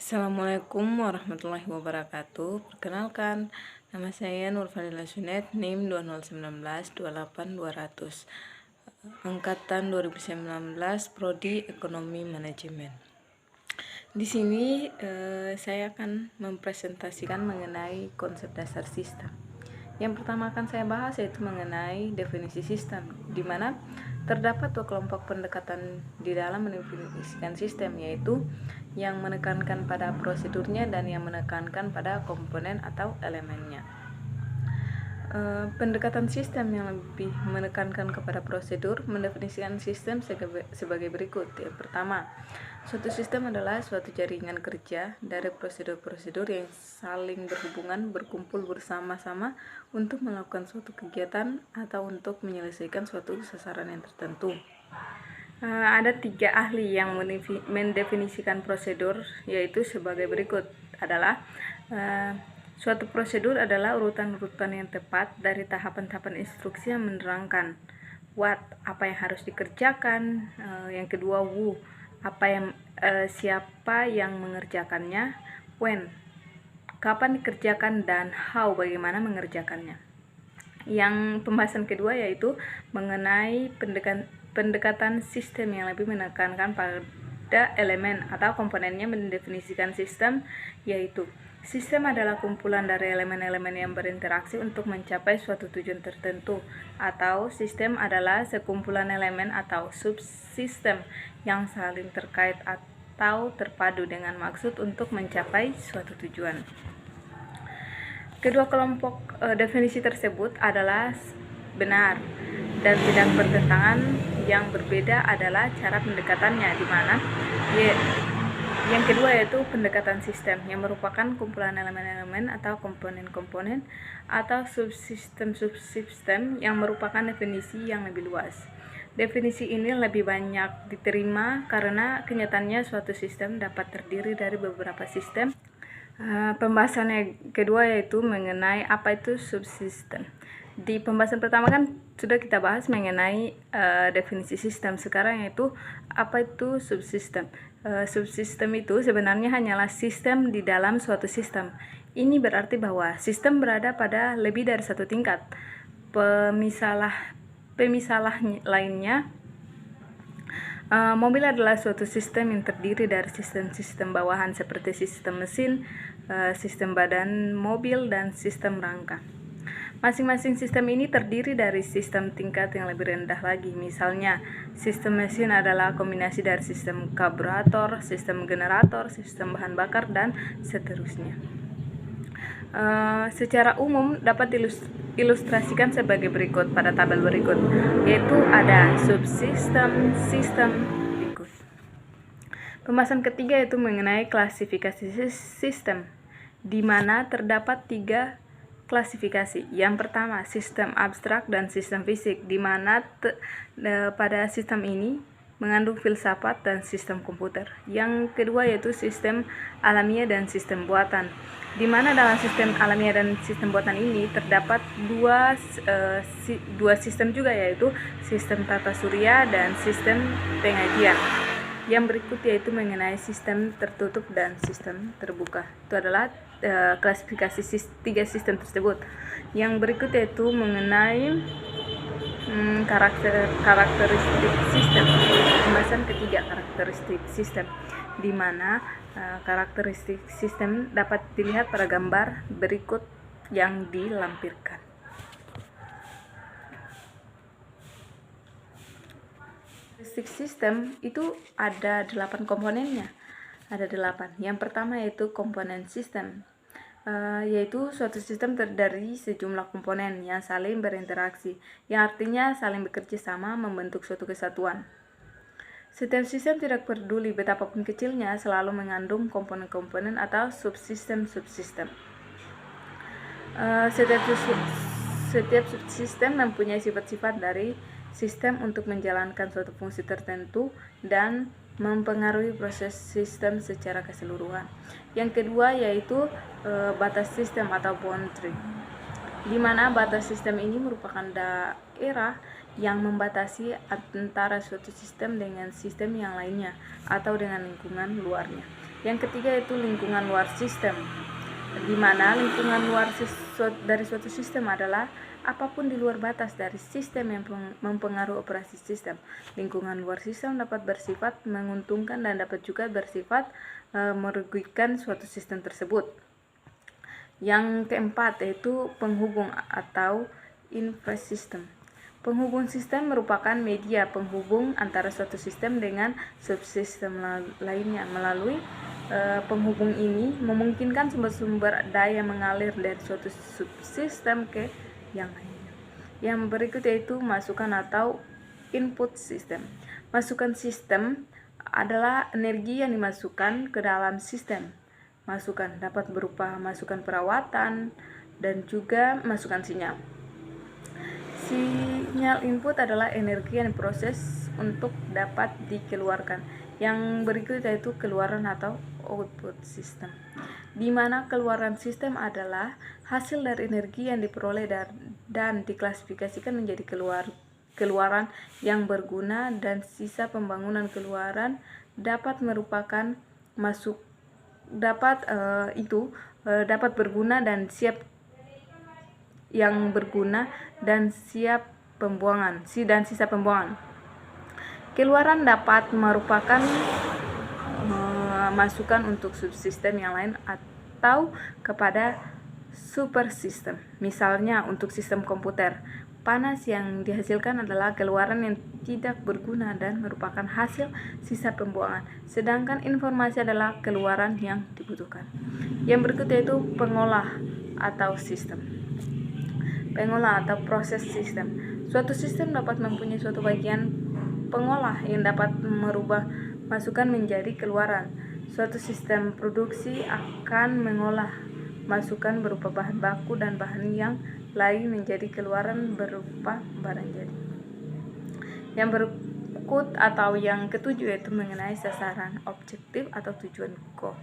Assalamualaikum warahmatullahi wabarakatuh. Perkenalkan, nama saya Nurfadila Sunet, NIM 201928200, angkatan 2019, Prodi Ekonomi Manajemen. Di sini saya akan mempresentasikan mengenai konsep dasar sistem. Yang pertama akan saya bahas yaitu mengenai definisi sistem, di mana terdapat dua kelompok pendekatan di dalam mendefinisikan sistem, yaitu yang menekankan pada prosedurnya dan yang menekankan pada komponen atau elemennya. Pendekatan sistem yang lebih menekankan kepada prosedur mendefinisikan sistem sebagai berikut. Yang pertama, suatu sistem adalah suatu jaringan kerja dari prosedur-prosedur yang saling berhubungan, berkumpul bersama-sama untuk melakukan suatu kegiatan atau untuk menyelesaikan suatu sasaran yang tertentu. Ada 3 ahli yang mendefinisikan prosedur, yaitu sebagai berikut adalah suatu prosedur adalah urutan-urutan yang tepat dari tahapan-tahapan instruksi yang menerangkan what, apa yang harus dikerjakan. Yang kedua, who, siapa yang mengerjakannya. When, kapan dikerjakan, dan how, bagaimana mengerjakannya. Yang pembahasan kedua yaitu mengenai pendekatan sistem yang lebih menekankan pada elemen atau komponennya. Mendefinisikan sistem yaitu sistem adalah kumpulan dari elemen-elemen yang berinteraksi untuk mencapai suatu tujuan tertentu, atau sistem adalah sekumpulan elemen atau subsistem yang saling terkait atau terpadu dengan maksud untuk mencapai suatu tujuan. Kedua kelompok definisi tersebut adalah benar dan tidak bertentangan. Yang berbeda adalah cara pendekatannya, di mana yang kedua yaitu pendekatan sistem, yang merupakan kumpulan elemen-elemen atau komponen-komponen atau subsistem-subsistem yang merupakan definisi yang lebih luas. Definisi ini lebih banyak diterima karena kenyataannya suatu sistem dapat terdiri dari beberapa sistem. Pembahasan yang kedua yaitu mengenai apa itu subsistem. Di pembahasan pertama kan sudah kita bahas mengenai definisi sistem. Sekarang yaitu apa itu subsistem. Subsistem itu sebenarnya hanyalah sistem di dalam suatu sistem. Ini berarti bahwa sistem berada pada lebih dari satu tingkat. Pemisalah lainnya, mobil adalah suatu sistem yang terdiri dari sistem-sistem bawahan seperti sistem mesin, sistem badan mobil, dan sistem rangka. Masing-masing sistem ini terdiri dari sistem tingkat yang lebih rendah lagi. Misalnya, sistem mesin adalah kombinasi dari sistem karburator, sistem generator, sistem bahan bakar, dan seterusnya. Secara umum dapat diilustrasikan sebagai berikut pada tabel berikut, yaitu ada subsistem, sistem berikut. Pembahasan ketiga yaitu mengenai klasifikasi sistem, di mana terdapat 3 klasifikasi. Yang pertama, sistem abstrak dan sistem fisik, di mana pada sistem ini mengandung filsafat dan sistem komputer. Yang kedua yaitu sistem alamiah dan sistem buatan, di mana dalam sistem alamiah dan sistem buatan ini terdapat dua sistem juga, yaitu sistem tata surya dan sistem pengajian. Yang berikut yaitu mengenai sistem tertutup dan sistem terbuka. Itu adalah klasifikasi 3 sistem tersebut. Yang berikut yaitu mengenai karakteristik sistem. Pembahasan ketiga, karakteristik sistem, di mana karakteristik sistem dapat dilihat pada gambar berikut yang dilampirkan. Karakteristik sistem itu ada 8 komponennya. Ada 8. Yang pertama yaitu komponen sistem, yaitu suatu sistem terdiri sejumlah komponen yang saling berinteraksi, yang artinya saling bekerja sama membentuk suatu kesatuan. Setiap sistem, tidak peduli betapapun kecilnya, selalu mengandung komponen-komponen atau subsistem-subsistem. Setiap subsistem mempunyai sifat-sifat dari sistem untuk menjalankan suatu fungsi tertentu dan mempengaruhi proses sistem secara keseluruhan. Yang kedua yaitu batas sistem atau boundary, di mana batas sistem ini merupakan daerah yang membatasi antara suatu sistem dengan sistem yang lainnya atau dengan lingkungan luarnya. Yang ketiga yaitu lingkungan luar sistem, di mana lingkungan luar dari suatu sistem adalah apapun di luar batas dari sistem yang mempengaruhi operasi sistem. Lingkungan luar sistem dapat bersifat menguntungkan dan dapat juga bersifat merugikan suatu sistem tersebut. Yang keempat yaitu penghubung atau infrasistem. Penghubung sistem merupakan media penghubung antara suatu sistem dengan subsistem lainnya. Melalui penghubung ini memungkinkan sumber-sumber daya mengalir dari suatu subsistem ke yang lainnya. Yang berikut yaitu masukan atau input sistem. Masukan sistem adalah energi yang dimasukkan ke dalam sistem. Masukan dapat berupa masukan perawatan dan juga masukan sinyal. Sinyal input adalah energi yang diproses untuk dapat dikeluarkan. Yang berikut yaitu keluaran atau output sistem, di mana keluaran sistem adalah hasil dari energi yang diperoleh dan diklasifikasikan menjadi keluaran yang berguna, dan sisa pembangunan keluaran dapat merupakan dapat berguna dan siap pembuangan dan sisa pembuangan. Keluaran dapat merupakan masukan untuk subsistem yang lain atau kepada supersistem. Misalnya untuk sistem komputer, panas yang dihasilkan adalah keluaran yang tidak berguna dan merupakan hasil sisa pembuangan, sedangkan informasi adalah keluaran yang dibutuhkan. Yang berikut yaitu pengolah atau sistem. Pengolah atau proses sistem. Suatu sistem dapat mempunyai suatu bagian pengolah yang dapat merubah masukan menjadi keluaran. Suatu sistem produksi akan mengolah masukan berupa bahan baku dan bahan yang lain menjadi keluaran berupa barang jadi. Yang berikut atau yang ketujuh yaitu mengenai sasaran, objektif atau tujuan goal.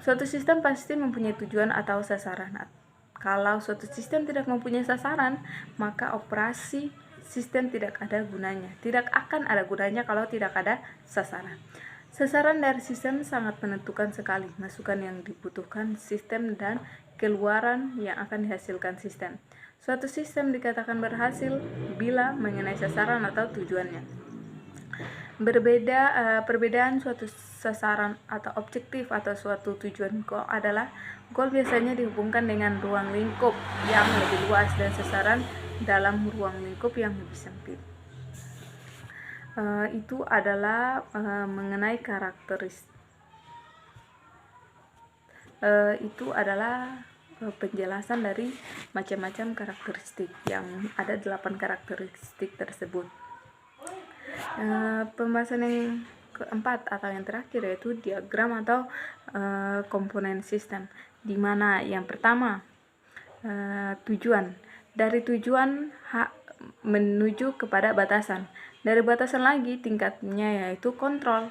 Suatu sistem pasti mempunyai tujuan atau sasaran. Kalau suatu sistem tidak mempunyai sasaran, maka operasi sistem tidak ada gunanya. Tidak akan ada gunanya kalau tidak ada sasaran. Sasaran dari sistem sangat menentukan sekali masukan yang dibutuhkan sistem dan keluaran yang akan dihasilkan sistem. Suatu sistem dikatakan berhasil bila mengenai sasaran atau tujuannya. Perbedaan suatu sasaran atau objektif atau suatu tujuan goal adalah goal biasanya dihubungkan dengan ruang lingkup yang lebih luas dan sasaran dalam ruang lingkup yang lebih sempit. Itu adalah mengenai karakteristik. Itu adalah penjelasan dari macam-macam karakteristik, yang ada 8 karakteristik tersebut. Pembahasan yang keempat atau yang terakhir yaitu diagram atau komponen sistem, di mana yang pertama tujuan. Dari tujuan menuju kepada batasan. Dari batasan lagi tingkatnya yaitu kontrol.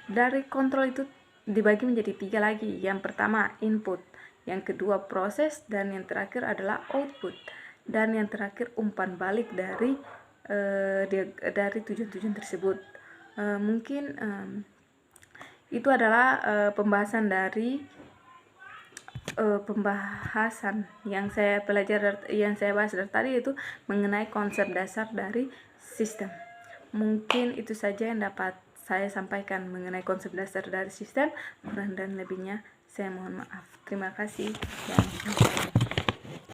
Dari kontrol itu dibagi menjadi 3 lagi. Yang pertama input, yang kedua proses, dan yang terakhir adalah output. Dan yang terakhir umpan balik dari tujuan-tujuan tersebut. Mungkin itu adalah pembahasan yang saya bahas dari tadi, itu mengenai konsep dasar dari sistem. Mungkin itu saja yang dapat saya sampaikan mengenai konsep dasar dari sistem. Kurang dan lebihnya saya mohon maaf. Terima kasih dan